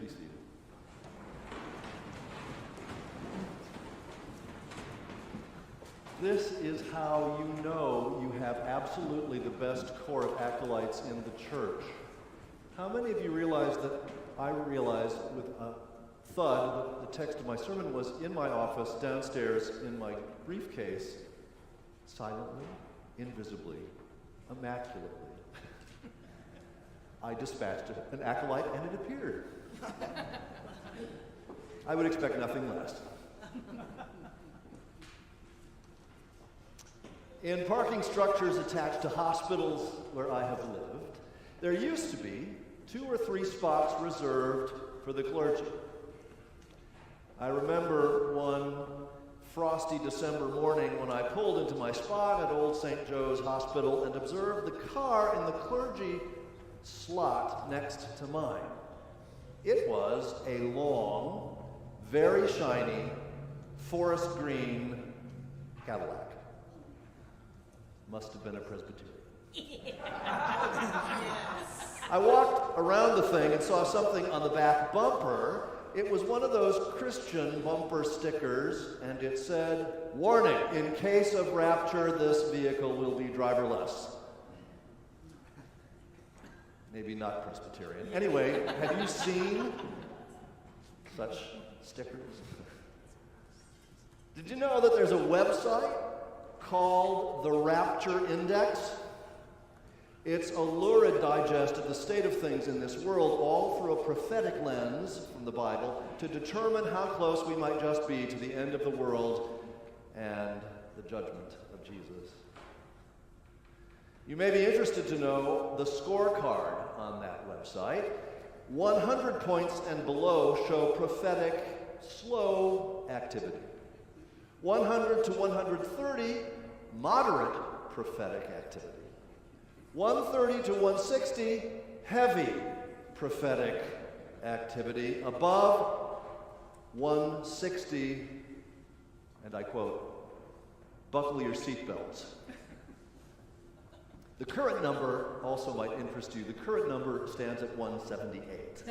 be seated. This is how you know you have absolutely the best corps of acolytes in the church. How many of you realize that I realized with a thud that the text of my sermon was in my office downstairs in my briefcase, silently, invisibly, immaculately. I dispatched an acolyte and it appeared. I would expect nothing less. In parking structures attached to hospitals where I have lived, there used to be 2 or 3 spots reserved for the clergy. I remember one frosty December morning when I pulled into my spot at Old St. Joe's Hospital and observed the car in the clergy slot next to mine. It was a long, very shiny, forest green Cadillac. Must have been a Presbyterian. I walked around the thing and saw something on the back bumper. It was one of those Christian bumper stickers, and it said, "Warning, in case of rapture, this vehicle will be driverless." Maybe not Presbyterian. Anyway, have you seen such stickers? Did you know that there's a website called the Rapture Index? It's a lurid digest of the state of things in this world, all through a prophetic lens from the Bible, to determine how close we might just be to the end of the world and the judgment of Jesus. You may be interested to know the scorecard on that website. 100 points and below show prophetic, slow activity. 100 to 130, moderate prophetic activity. 130 to 160, heavy prophetic activity. Above 160, and I quote, "Buckle your seatbelts." The current number also might interest you. The current number stands at 178.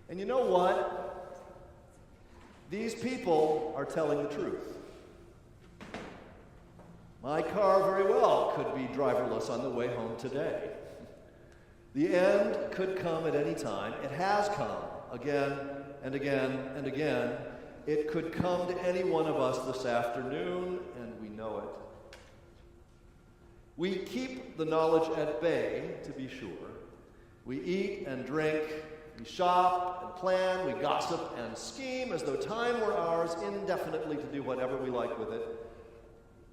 And you know what? These people are telling the truth. My car very well could be driverless on the way home today. The end could come at any time. It has come again and again and again. It could come to any one of us this afternoon, and we know it. We keep the knowledge at bay, to be sure. We eat and drink, we shop and plan, we gossip and scheme as though time were ours indefinitely to do whatever we like with it.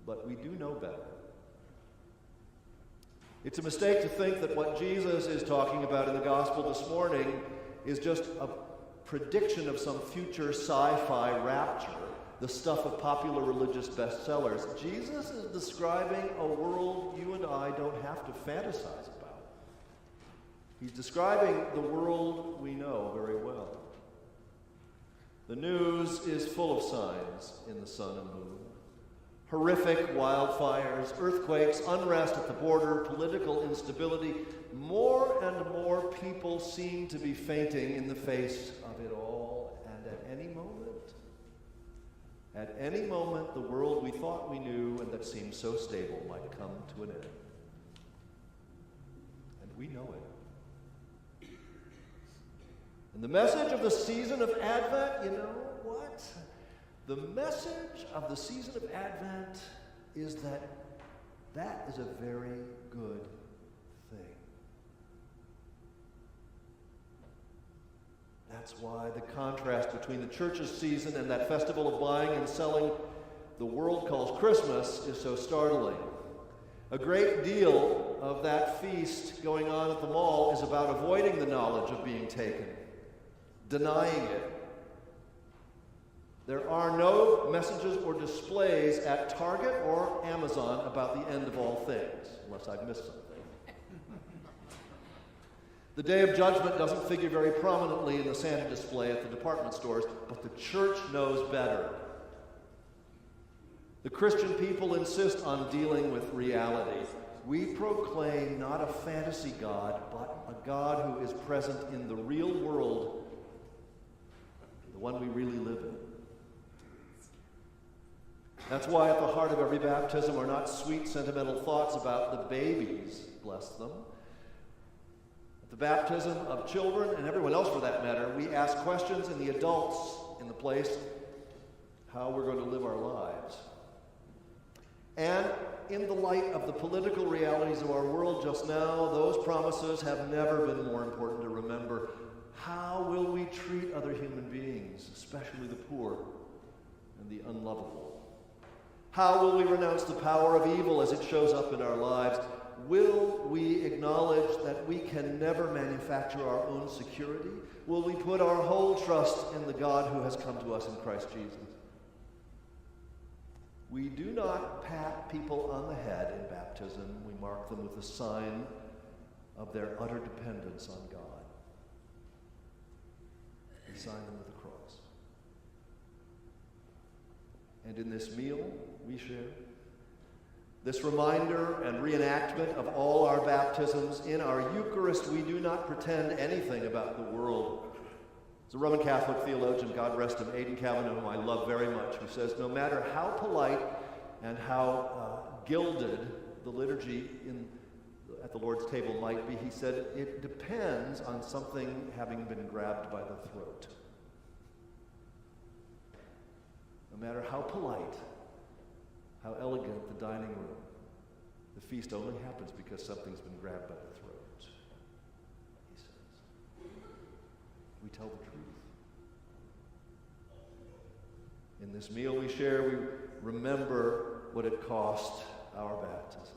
But we do know better. It's a mistake to think that what Jesus is talking about in the gospel this morning is just a prediction of some future sci-fi rapture, the stuff of popular religious bestsellers. Jesus is describing a world you and I don't have to fantasize about. He's describing the world we know very well. The news is full of signs in the sun and moon. Horrific wildfires, earthquakes, unrest at the border, political instability. More and more people seem to be fainting in the face of it all. And at any moment, the world we thought we knew and that seemed so stable might come to an end. And we know it. And the message of the season of Advent, you know what? The message of the season of Advent is that is a very good thing. That's why the contrast between the church's season and that festival of buying and selling the world calls Christmas is so startling. A great deal of that feast going on at the mall is about avoiding the knowledge of being taken, denying it. There are no messages or displays at Target or Amazon about the end of all things, unless I've missed something. The Day of Judgment doesn't figure very prominently in the Santa display at the department stores, but the church knows better. The Christian people insist on dealing with reality. We proclaim not a fantasy God, but a God who is present in the real world, the one we really live in. That's why at the heart of every baptism are not sweet, sentimental thoughts about the babies, bless them. At the baptism of children, and everyone else for that matter, we ask questions in the adults in the place how we're going to live our lives. And in the light of the political realities of our world just now, those promises have never been more important to remember. How will we treat other human beings, especially the poor and the unlovable? How will we renounce the power of evil as it shows up in our lives? Will we acknowledge that we can never manufacture our own security? Will we put our whole trust in the God who has come to us in Christ Jesus? We do not pat people on the head in baptism. We mark them with a sign of their utter dependence on God. We sign them with a cross. And in this meal we share, this reminder and reenactment of all our baptisms, in our Eucharist we do not pretend anything about the world. There's a Roman Catholic theologian, God rest him, Aidan Kavanaugh, whom I love very much, who says, no matter how polite and how gilded the liturgy at the Lord's table might be, he said, it depends on something having been grabbed by the throat. No matter how polite, how elegant the dining room, the feast only happens because something's been grabbed by the throat, he says. We tell the truth. In this meal we share, we remember what it cost our baptisms.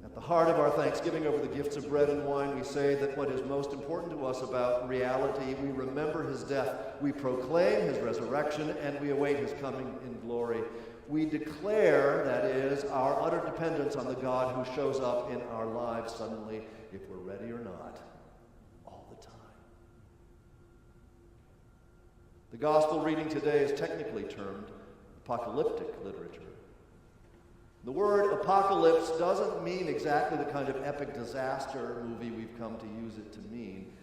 At the heart of our thanksgiving over the gifts of bread and wine, we say that what is most important to us about reality, we remember his death, we proclaim his resurrection, and we await his coming in glory. We declare, that is, our utter dependence on the God who shows up in our lives suddenly, if we're ready or not, all the time. The gospel reading today is technically termed apocalyptic literature. The word apocalypse doesn't mean exactly the kind of epic disaster movie we've come to use it to mean.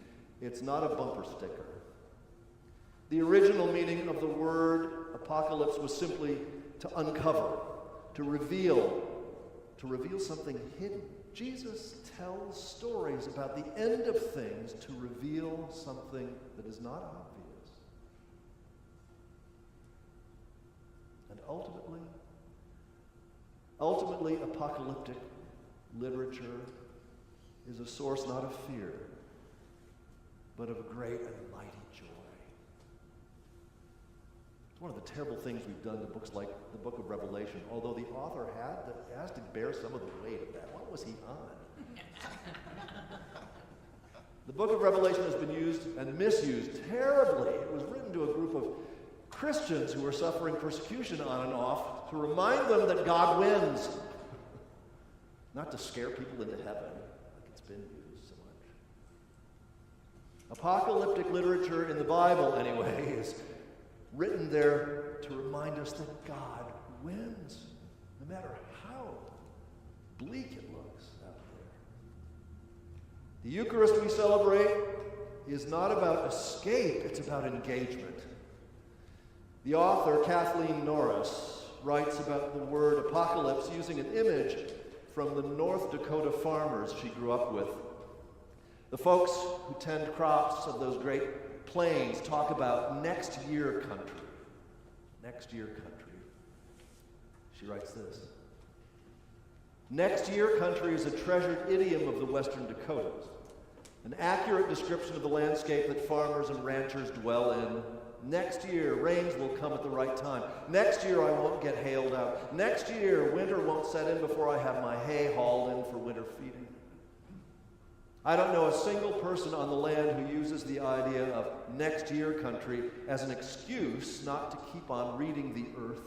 It's not a bumper sticker. The original meaning of the word apocalypse was simply to uncover, to reveal something hidden. Jesus tells stories about the end of things to reveal something that is not obvious. And ultimately, apocalyptic literature is a source not of fear, but of great and mighty joy. It's one of the terrible things we've done to books like the book of Revelation, although the author has to bear some of the weight of that. What was he on? The book of Revelation has been used and misused terribly. It was written to a group of Christians who were suffering persecution on and off to remind them that God wins, not to scare people into heaven like it's been used so much. Apocalyptic literature in the Bible, anyway, is written there to remind us that God wins, no matter how bleak it looks out there. The Eucharist we celebrate is not about escape, it's about engagement. The author, Kathleen Norris, writes about the word apocalypse using an image from the North Dakota farmers she grew up with. The folks who tend crops of those great plains talk about next year country. Next year country. She writes this. Next year country is a treasured idiom of the Western Dakotas, an accurate description of the landscape that farmers and ranchers dwell in. Next year, rains will come at the right time. Next year, I won't get hailed out. Next year, winter won't set in before I have my hay hauled in for winter feeding. I don't know a single person on the land who uses the idea of next year country as an excuse not to keep on reading the earth,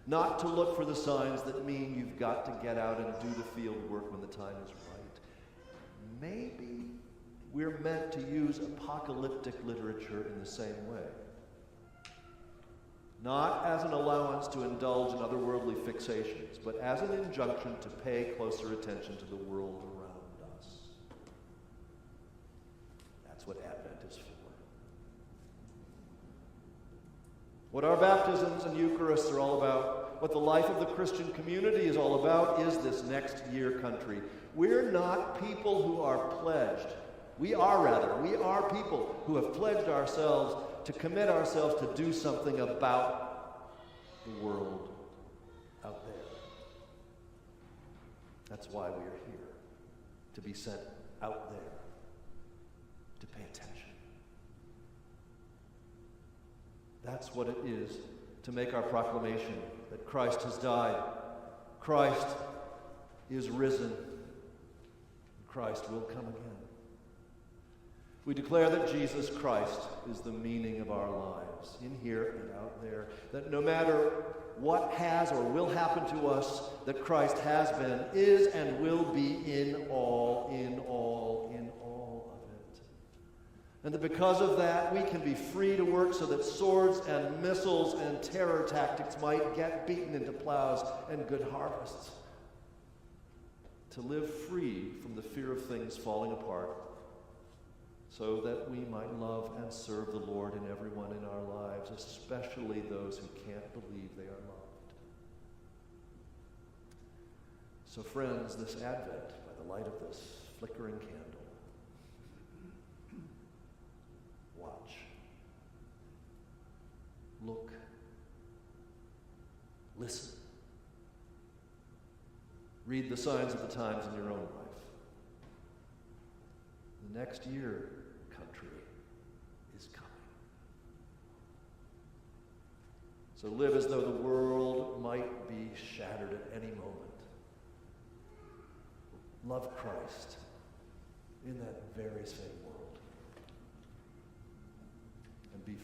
not to look for the signs that mean you've got to get out and do the field work when the time is right. Maybe we're meant to use apocalyptic literature in the same way. not as an allowance to indulge in otherworldly fixations, but as an injunction to pay closer attention to the world around us. That's what Advent is for. What our baptisms and Eucharists are all about, what the life of the Christian community is all about, is this next year country. We're not people who are pledged. We are people who have pledged ourselves to commit ourselves to do something about the world out there. That's why we are here, to be sent out there, to pay attention. That's what it is to make our proclamation that Christ has died, Christ is risen, and Christ will come again. We declare that Jesus Christ is the meaning of our lives, in here and out there, that no matter what has or will happen to us, that Christ has been, is, and will be in all of it. And that because of that, we can be free to work so that swords and missiles and terror tactics might get beaten into plows and good harvests. To live free from the fear of things falling apart, so that we might love and serve the Lord in everyone in our lives, especially those who can't believe they are loved. So friends, this Advent, by the light of this flickering candle, watch, look, listen, read the signs of the times in your own life. The next year, country, is coming. So live as though the world might be shattered at any moment. Love Christ in that very same world. And be